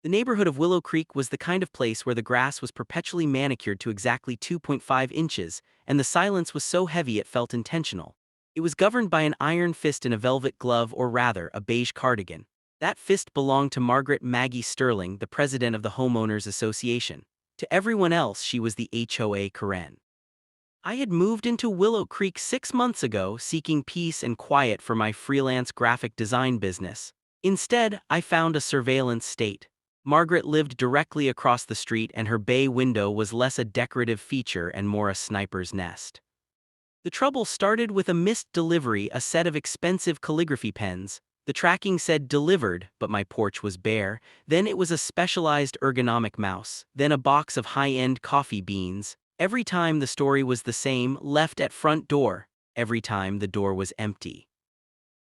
The neighborhood of Willow Creek was the kind of place where the grass was perpetually manicured to exactly 2.5 inches, and the silence was so heavy it felt intentional. It was governed by an iron fist in a velvet glove, or rather, a beige cardigan. That fist belonged to Margaret Maggie Sterling, the president of the Homeowners Association. To everyone else, she was the HOA Karen. I had moved into Willow Creek 6 months ago, seeking peace and quiet for my freelance graphic design business. Instead, I found a surveillance state. Margaret lived directly across the street, and her bay window was less a decorative feature and more a sniper's nest. The trouble started with a missed delivery, a set of expensive calligraphy pens. The tracking said delivered, but my porch was bare. Then it was a specialized ergonomic mouse. Then a box of high-end coffee beans. Every time the story was the same: left at front door. Every time the door was empty.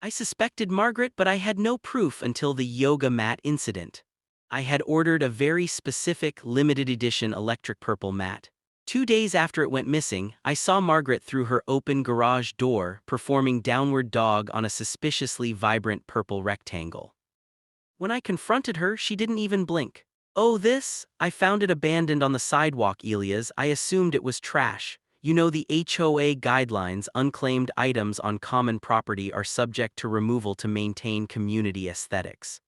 I suspected Margaret, but I had no proof until the yoga mat incident. I had ordered a very specific, limited edition electric purple mat. 2 days after it went missing, I saw Margaret through her open garage door, performing downward dog on a suspiciously vibrant purple rectangle. When I confronted her, she didn't even blink. "Oh, this? I found it abandoned on the sidewalk, Elias. I assumed it was trash. You know the HOA guidelines: unclaimed items on common property are subject to removal to maintain community aesthetics."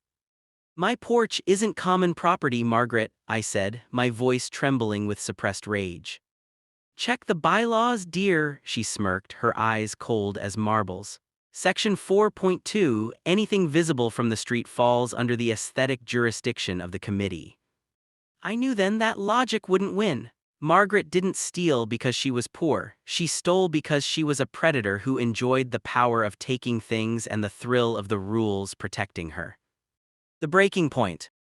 "My porch isn't common property, Margaret," I said, my voice trembling with suppressed rage. "Check the bylaws, dear," she smirked, her eyes cold as marbles. Section 4.2, anything visible from the street falls under the aesthetic jurisdiction of the committee. I knew then that logic wouldn't win. Margaret didn't steal because she was poor. She stole because she was a predator who enjoyed the power of taking things and the thrill of the rules protecting her. The breaking point.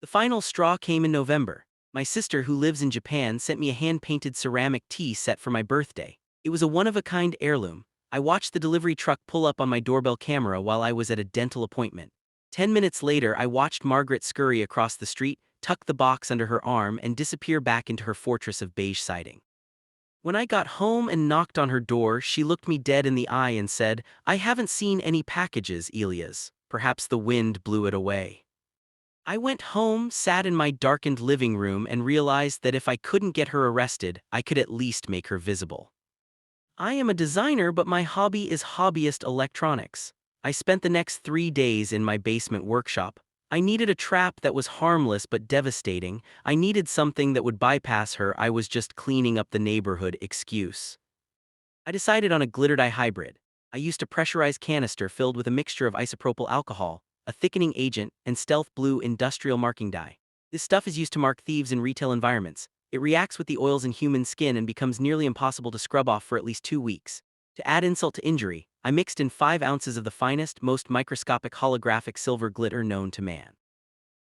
The final straw came in November. My sister, who lives in Japan, sent me a hand-painted ceramic tea set for my birthday. It was a one-of-a-kind heirloom. I watched the delivery truck pull up on my doorbell camera while I was at a dental appointment. 10 minutes later, I watched Margaret scurry across the street, tuck the box under her arm, and disappear back into her fortress of beige siding. When I got home and knocked on her door, she looked me dead in the eye and said, "I haven't seen any packages, Elias. Perhaps the wind blew it away." I went home, sat in my darkened living room, and realized that if I couldn't get her arrested, I could at least make her visible. I am a designer, but my hobby is hobbyist electronics. I spent the next 3 days in my basement workshop. I needed a trap that was harmless but devastating. I needed something that would bypass her "I was just cleaning up the neighborhood" excuse. I decided on a glitter dye hybrid. I used a pressurized canister filled with a mixture of isopropyl alcohol, a thickening agent, and stealth blue industrial marking dye. This stuff is used to mark thieves in retail environments. It reacts with the oils in human skin and becomes nearly impossible to scrub off for at least 2 weeks. To add insult to injury, I mixed in 5 ounces of the finest, most microscopic holographic silver glitter known to man.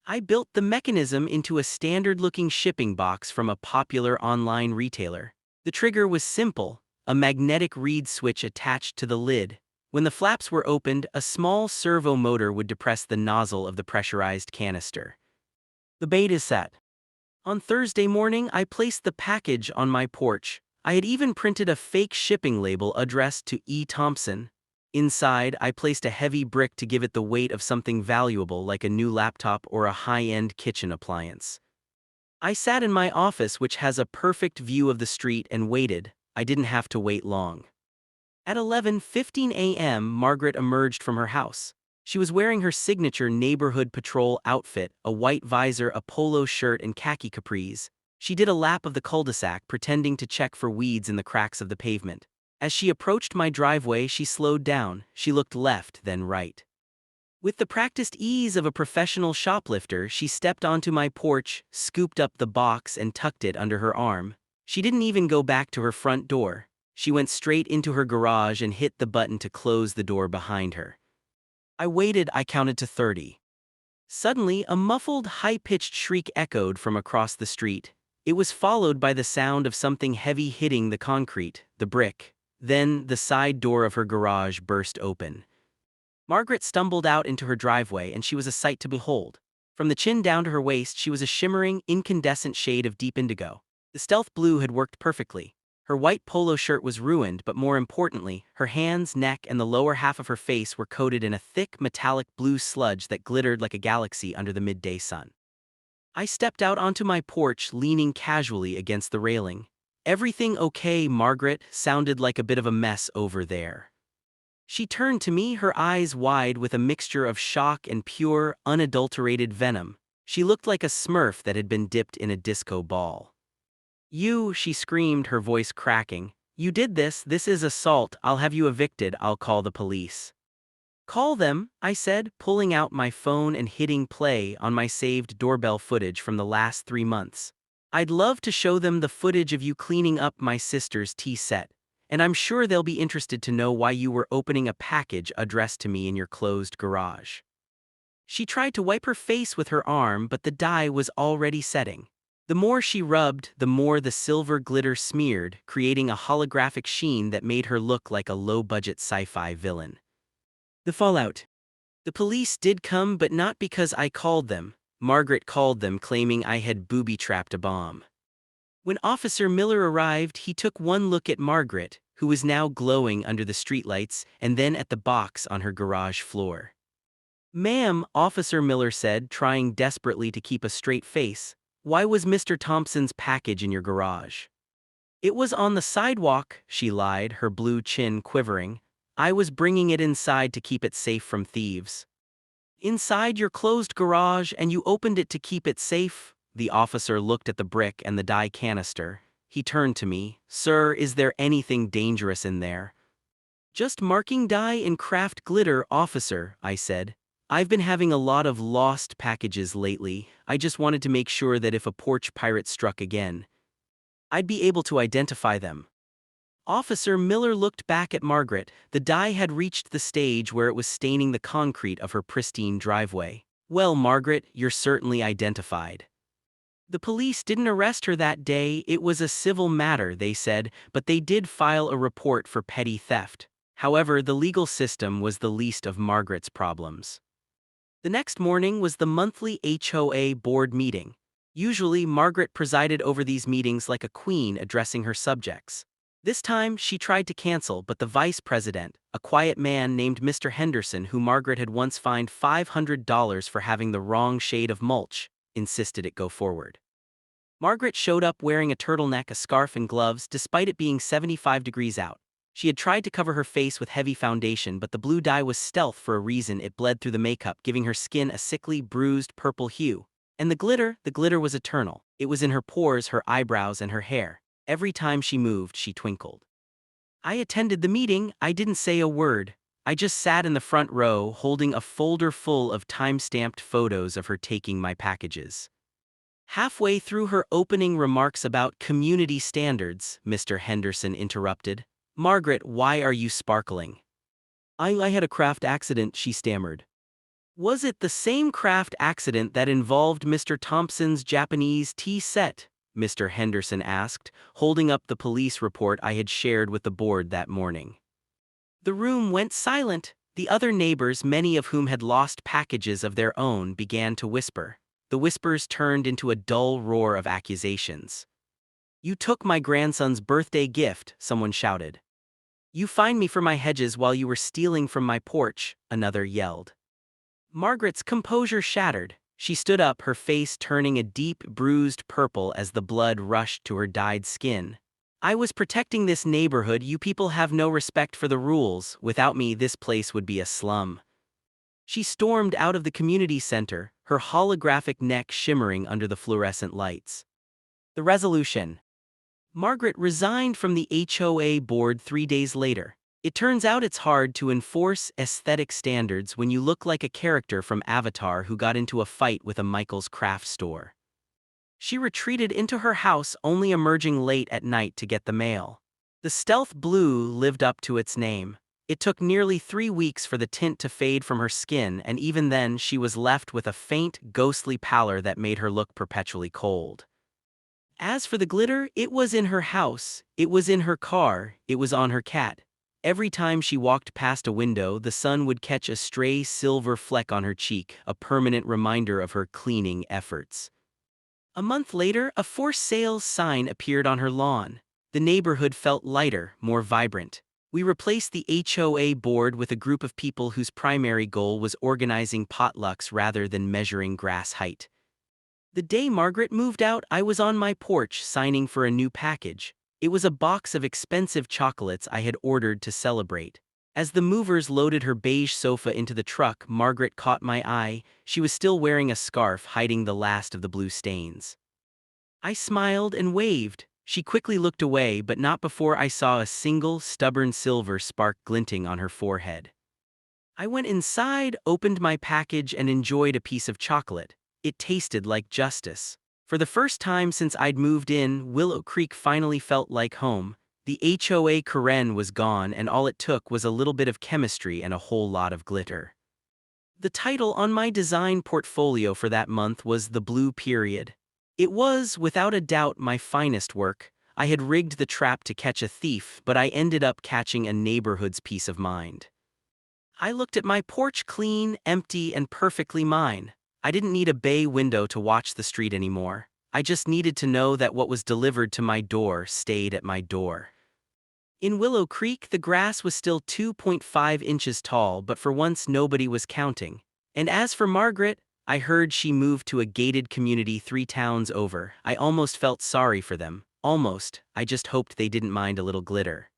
I built the mechanism into a standard-looking shipping box from a popular online retailer. The trigger was simple: a magnetic reed switch attached to the lid. When the flaps were opened, a small servo motor would depress the nozzle of the pressurized canister. The bait is set. On Thursday morning, I placed the package on my porch. I had even printed a fake shipping label addressed to E. Thompson. Inside, I placed a heavy brick to give it the weight of something valuable, like a new laptop or a high-end kitchen appliance. I sat in my office, which has a perfect view of the street, and waited. I didn't have to wait long. At 11:15 a.m., Margaret emerged from her house. She was wearing her signature neighborhood patrol outfit: a white visor, a polo shirt, and khaki capris. She did a lap of the cul-de-sac, pretending to check for weeds in the cracks of the pavement. As she approached my driveway, she slowed down. She looked left, then right. With the practiced ease of a professional shoplifter, she stepped onto my porch, scooped up the box, and tucked it under her arm. She didn't even go back to her front door. She went straight into her garage and hit the button to close the door behind her. I waited. I counted to 30. Suddenly, a muffled, high-pitched shriek echoed from across the street. It was followed by the sound of something heavy hitting the concrete, the brick. Then, the side door of her garage burst open. Margaret stumbled out into her driveway, and she was a sight to behold. From the chin down to her waist, she was a shimmering, incandescent shade of deep indigo. The stealth blue had worked perfectly. Her white polo shirt was ruined, but more importantly, her hands, neck, and the lower half of her face were coated in a thick, metallic blue sludge that glittered like a galaxy under the midday sun. I stepped out onto my porch, leaning casually against the railing. "Everything okay, Margaret?" Sounded like a bit of a mess over there. She turned to me, her eyes wide with a mixture of shock and pure, unadulterated venom. She looked like a Smurf that had been dipped in a disco ball. "You," she screamed, her voice cracking. "You did this. This is assault. I'll have you evicted. I'll call the police." "Call them," I said, pulling out my phone and hitting play on my saved doorbell footage from the last 3 months. "I'd love to show them the footage of you cleaning up my sister's tea set. And I'm sure they'll be interested to know why you were opening a package addressed to me in your closed garage." She tried to wipe her face with her arm, but the dye was already setting. The more she rubbed, the more the silver glitter smeared, creating a holographic sheen that made her look like a low-budget sci-fi villain. The fallout. The police did come, but not because I called them. Margaret called them, claiming I had booby-trapped a bomb. When Officer Miller arrived, he took one look at Margaret, who was now glowing under the streetlights, and then at the box on her garage floor. "Ma'am," Officer Miller said, trying desperately to keep a straight face, "why was Mr. Thompson's package in your garage?" "It was on the sidewalk," she lied, her blue chin quivering. "I was bringing it inside to keep it safe from thieves." "Inside your closed garage, and you opened it to keep it safe?" The officer looked at the brick and the dye canister. He turned to me. "Sir, is there anything dangerous in there?" "Just marking dye in craft glitter, officer," I said. "I've been having a lot of lost packages lately. I just wanted to make sure that if a porch pirate struck again, I'd be able to identify them." Officer Miller looked back at Margaret. The dye had reached the stage where it was staining the concrete of her pristine driveway. "Well, Margaret, you're certainly identified." "The police didn't arrest her that day. It was a civil matter," they said, "but they did file a report for petty theft." However, the legal system was the least of Margaret's problems. The next morning was the monthly HOA board meeting. Usually, Margaret presided over these meetings like a queen addressing her subjects. This time, she tried to cancel, but the vice president, a quiet man named Mr. Henderson, who Margaret had once fined $500 for having the wrong shade of mulch, insisted it go forward. Margaret showed up wearing a turtleneck, a scarf, and gloves, despite it being 75 degrees out. She had tried to cover her face with heavy foundation, but the blue dye was stealth for a reason. It bled through the makeup, giving her skin a sickly, bruised purple hue. And the glitter was eternal. It was in her pores, her eyebrows, and her hair. Every time she moved, she twinkled. I attended the meeting. I didn't say a word. I just sat in the front row, holding a folder full of time-stamped photos of her taking my packages. Halfway through her opening remarks about community standards, Mr. Henderson interrupted. "Margaret, why are you sparkling?" I had a craft accident," she stammered. "Was it the same craft accident that involved Mr. Thompson's Japanese tea set?" Mr. Henderson asked, holding up the police report I had shared with the board that morning. The room went silent. The other neighbors, many of whom had lost packages of their own, began to whisper. The whispers turned into a dull roar of accusations. "You took my grandson's birthday gift," someone shouted. "You fined me for my hedges while you were stealing from my porch," another yelled. Margaret's composure shattered. She stood up, her face turning a deep, bruised purple as the blood rushed to her dyed skin. "I was protecting this neighborhood. You people have no respect for the rules. Without me, this place would be a slum." She stormed out of the community center, her holographic neck shimmering under the fluorescent lights. The resolution. Margaret resigned from the HOA board 3 days later. It turns out it's hard to enforce aesthetic standards when you look like a character from Avatar who got into a fight with a Michael's craft store. She retreated into her house, only emerging late at night to get the mail. The stealth blue lived up to its name. It took nearly 3 weeks for the tint to fade from her skin, and even then she was left with a faint, ghostly pallor that made her look perpetually cold. As for the glitter, it was in her house, it was in her car, it was on her cat. Every time she walked past a window, the sun would catch a stray silver fleck on her cheek, a permanent reminder of her cleaning efforts. A month later, a for sale sign appeared on her lawn. The neighborhood felt lighter, more vibrant. We replaced the HOA board with a group of people whose primary goal was organizing potlucks rather than measuring grass height. The day Margaret moved out, I was on my porch signing for a new package. It was a box of expensive chocolates I had ordered to celebrate. As the movers loaded her beige sofa into the truck, Margaret caught my eye. She was still wearing a scarf hiding the last of the blue stains. I smiled and waved. She quickly looked away, but not before I saw a single, stubborn silver spark glinting on her forehead. I went inside, opened my package, and enjoyed a piece of chocolate. It tasted like justice. For the first time since I'd moved in, Willow Creek finally felt like home. The HOA Karen was gone, and all it took was a little bit of chemistry and a whole lot of glitter. The title on my design portfolio for that month was The Blue Period. It was, without a doubt, my finest work. I had rigged the trap to catch a thief, but I ended up catching a neighborhood's peace of mind. I looked at my porch, clean, empty, and perfectly mine. I didn't need a bay window to watch the street anymore. I just needed to know that what was delivered to my door stayed at my door. In Willow Creek, the grass was still 2.5 inches tall, but for once nobody was counting. And as for Margaret, I heard she moved to a gated community 3 towns over. I almost felt sorry for them. Almost. I just hoped they didn't mind a little glitter.